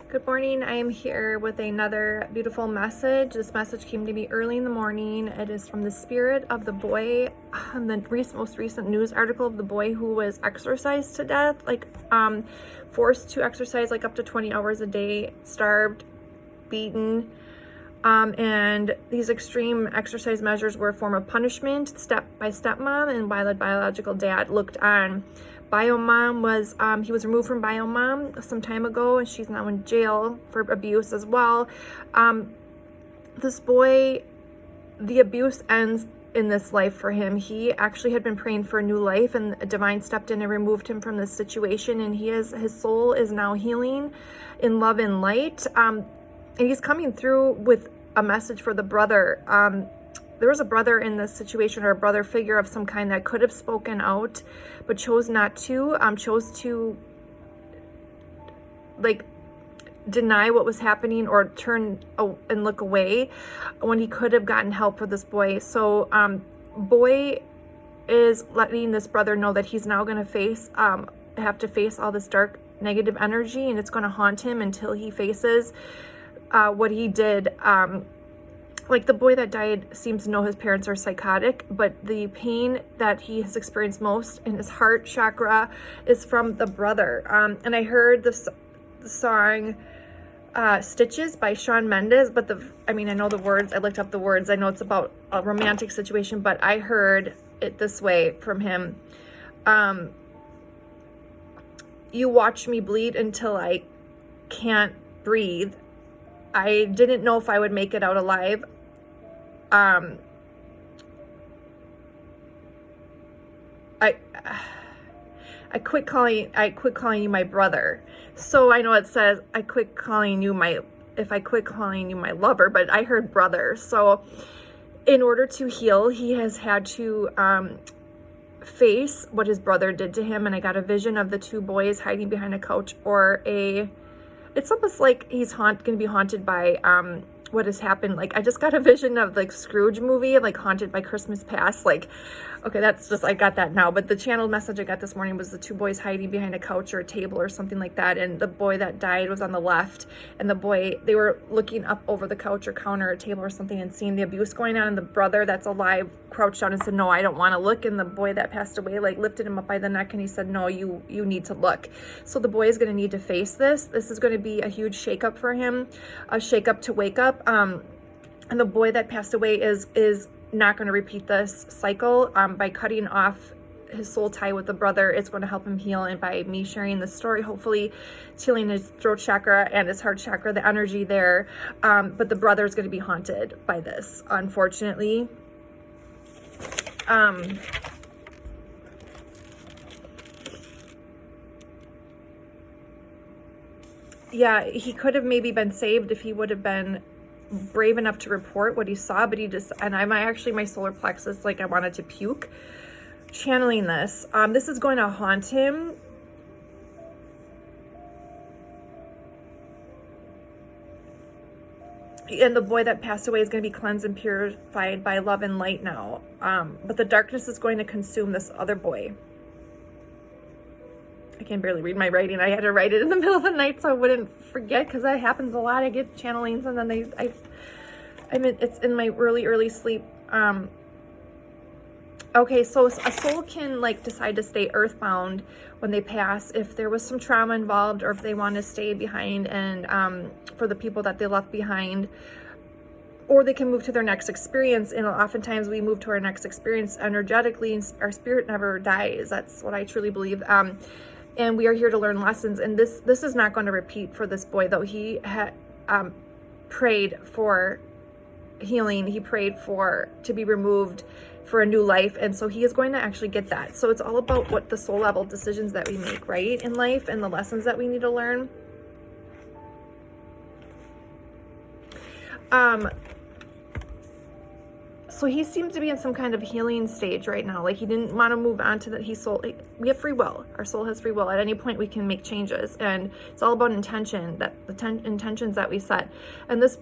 Good morning. I am here with another beautiful message. This message came to me early in the morning. It is from the spirit of the boy, the most recent news article of the boy who was exercised to death, forced to exercise like up to 20 hours a day, starved, beaten. And these extreme exercise measures were a form of punishment by stepmom and while the biological dad looked on. Biomom was, he was removed from Biomom some time ago, and she's now in jail for abuse as well. This boy, the abuse ends in this life for him. He actually had been praying for a new life, and divine stepped in and removed him from this situation, and his soul is now healing in love and light. And he's coming through with a message for the brother. There was a brother in this situation, or a brother figure of some kind, that could have spoken out but chose not to, chose to deny what was happening or turn and look away when he could have gotten help for this boy. So boy is letting this brother know that he's now going to have to face all this dark negative energy, and it's going to haunt him until he faces what he did. Like the boy that died seems to know his parents are psychotic, but the pain that he has experienced most in his heart chakra is from the brother. And I heard the song Stitches by Shawn Mendes, but I know the words. I looked up the words. I know it's about a romantic situation, but I heard it this way from him. You watch me bleed until I can't breathe. I didn't know if I would make it out alive. I quit calling you my brother. So I know it says if I quit calling you my lover, but I heard brother. So in order to heal, he has had to face what his brother did to him. And I got a vision of the two boys hiding behind a couch, it's almost like he's going to be haunted by what has happened. Like I just got a vision of Scrooge movie, like Haunted by Christmas Past. Okay, that's just, I got that now. But the channel message I got this morning was the two boys hiding behind a couch or a table or something like that. And the boy that died was on the left. And they were looking up over the couch or counter or table or something and seeing the abuse going on. And the brother that's alive crouched down and said, no, I don't want to look. And the boy that passed away, lifted him up by the neck and he said, no, you need to look. So the boy is going to need to face this. This is going to be a huge shakeup for him, a shakeup to wake up. And the boy that passed away is not going to repeat this cycle. By cutting off his soul tie with the brother, it's going to help him heal. And by me sharing this story, hopefully it's healing his throat chakra and his heart chakra, the energy there. But the brother is going to be haunted by this, unfortunately. Yeah, he could have maybe been saved if he would have been brave enough to report what he saw, but my solar plexus, I wanted to puke channeling this. This is going to haunt him. And the boy that passed away is going to be cleansed and purified by love and light now. But the darkness is going to consume this other boy. I can barely read my writing. I had to write it in the middle of the night so I wouldn't forget, because that happens a lot. I get channelings and then it's in my early sleep. Okay, so a soul can decide to stay earthbound when they pass if there was some trauma involved, or if they want to stay behind and for the people that they left behind, or they can move to their next experience. And oftentimes we move to our next experience energetically, and our spirit never dies. That's what I truly believe. And we are here to learn lessons. And this is not going to repeat for this boy, though. He had prayed for healing. He prayed to be removed for a new life. And so he is going to actually get that. So it's all about what the soul level decisions that we make, right, in life, and the lessons that we need to learn. So he seems to be in some kind of healing stage right now. He didn't want to move on to that. We have free will. Our soul has free will. At any point we can make changes, and it's all about intention, intentions that we set. And this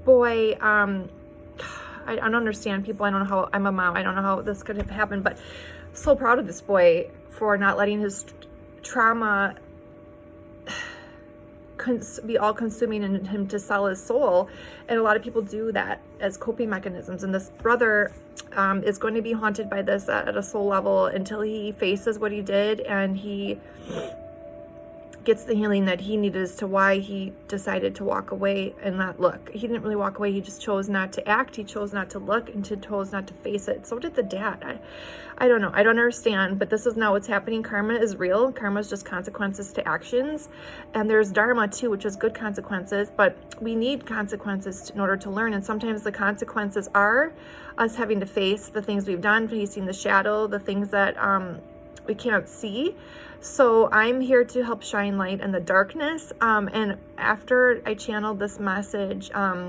boy, I don't understand people. I don't know how, I'm a mom. I don't know how this could have happened, but so proud of this boy for not letting his trauma be all consuming in him to sell his soul. And a lot of people do that as coping mechanisms. And this brother is going to be haunted by this at a soul level until he faces what he did and he gets the healing that he needed as to why he decided to walk away and not look. He didn't really walk away. He just chose not to act. He chose not to look and chose not to face it. So did the dad. I don't know. I don't understand, but this is not what's happening. Karma is real. Karma is just consequences to actions. And there's dharma too, which is good consequences, but we need consequences in order to learn. And sometimes the consequences are us having to face the things we've done, facing the shadow, the things that we can't see. So I'm here to help shine light in the darkness. And after I channeled this message, I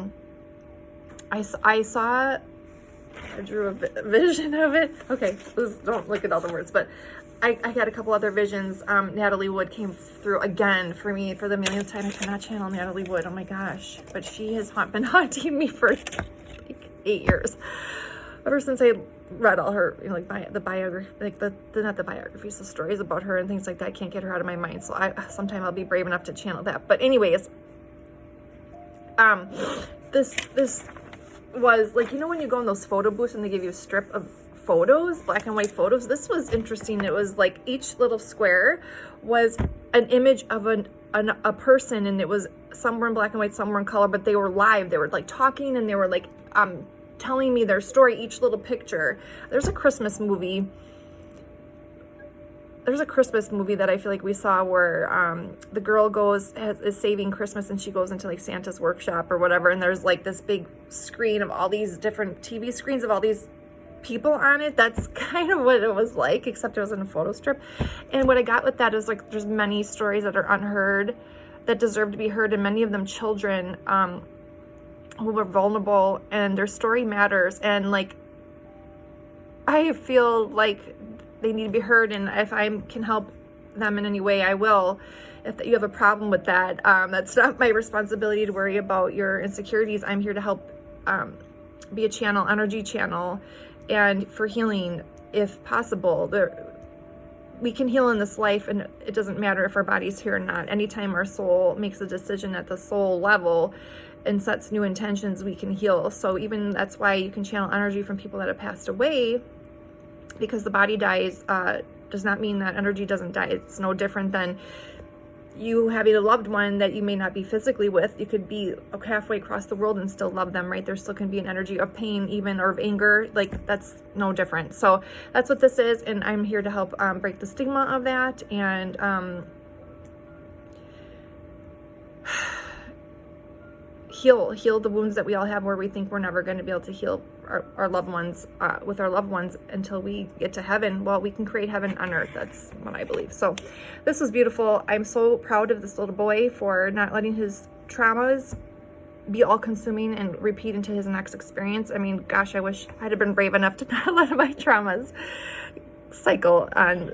drew a vision of it. Okay, don't look at all the words, but I had a couple other visions. Natalie Wood came through again for me for the millionth time. I cannot channel Natalie Wood. Oh my gosh. But she has been haunting me for like 8 years. Ever since I read all her, the biography, not the biographies, the stories about her and things like that. I can't get her out of my mind. So sometime I'll be brave enough to channel that. But anyways, this was like, when you go in those photo booths and they give you a strip of photos, black and white photos. This was interesting. It was like each little square was an image of a person, and it was some were in black and white, some were in color, but they were live. They were like talking, and they were like telling me their story, each little picture. There's a Christmas movie that I feel like we saw where the girl is saving Christmas, and she goes into like Santa's workshop or whatever, and there's like this big screen of all these different TV screens of all these people on it. That's kind of what it was like, except it was in a photo strip. And what I got with that is like there's many stories that are unheard that deserve to be heard, and many of them children who were vulnerable, and their story matters. And like, I feel like they need to be heard, and if I can help them in any way, I will. If you have a problem with that, that's not my responsibility to worry about your insecurities. I'm here to help be a channel, energy channel, and for healing, if possible. We can heal in this life, and it doesn't matter if our body's here or not. Anytime our soul makes a decision at the soul level and sets new intentions, we can heal. So even that's why you can channel energy from people that have passed away, because the body dies does not mean that energy doesn't die. It's no different than you having a loved one that you may not be physically with. You could be halfway across the world and still love them, right? There still can be an energy of pain even, or of anger. Like, that's no different. So that's what this is, and I'm here to help break the stigma of that, and heal the wounds that we all have, where we think we're never going to be able to heal our loved ones with our loved ones until we get to heaven. Well, we can create heaven on earth. That's what I believe. So this was beautiful. I'm so proud of this little boy for not letting his traumas be all consuming and repeat into his next experience. I mean, gosh, I wish I'd have been brave enough to not let my traumas cycle on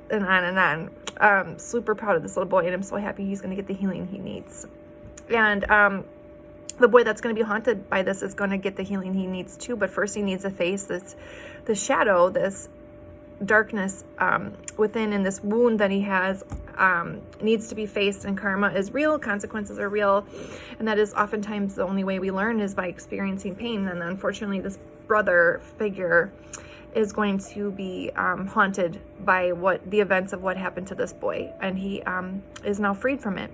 and on and on. Super proud of this little boy, and I'm so happy he's going to get the healing he needs. And the boy that's going to be haunted by this is going to get the healing he needs too, but first he needs to face this shadow, this darkness within, and this wound that he has needs to be faced. And karma is real, consequences are real, and that is oftentimes the only way we learn is by experiencing pain. And unfortunately, this brother figure is going to be haunted by the events of what happened to this boy, and he is now freed from it.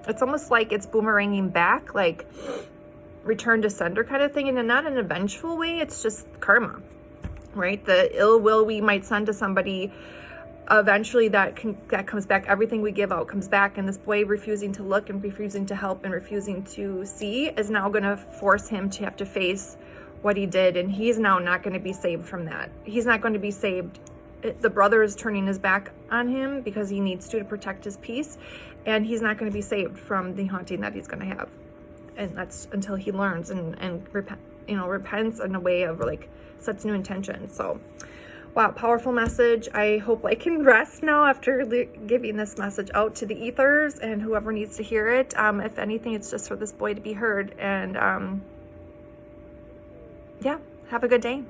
It's almost like it's boomeranging back, like return to sender kind of thing, and not in a vengeful way. It's just karma, right? The ill will we might send to somebody, eventually that comes back. Everything we give out comes back, and this boy refusing to look and refusing to help and refusing to see is now going to force him to have to face what he did, and he's now not going to be saved from that. He's not going to be saved. The brother is turning his back on him because he needs to protect his peace, and he's not going to be saved from the haunting that he's going to have. And that's until he learns and repents in a way of like sets new intentions. So, wow, powerful message. I hope I can rest now after giving this message out to the ethers and whoever needs to hear it. If anything, it's just for this boy to be heard. And yeah, have a good day.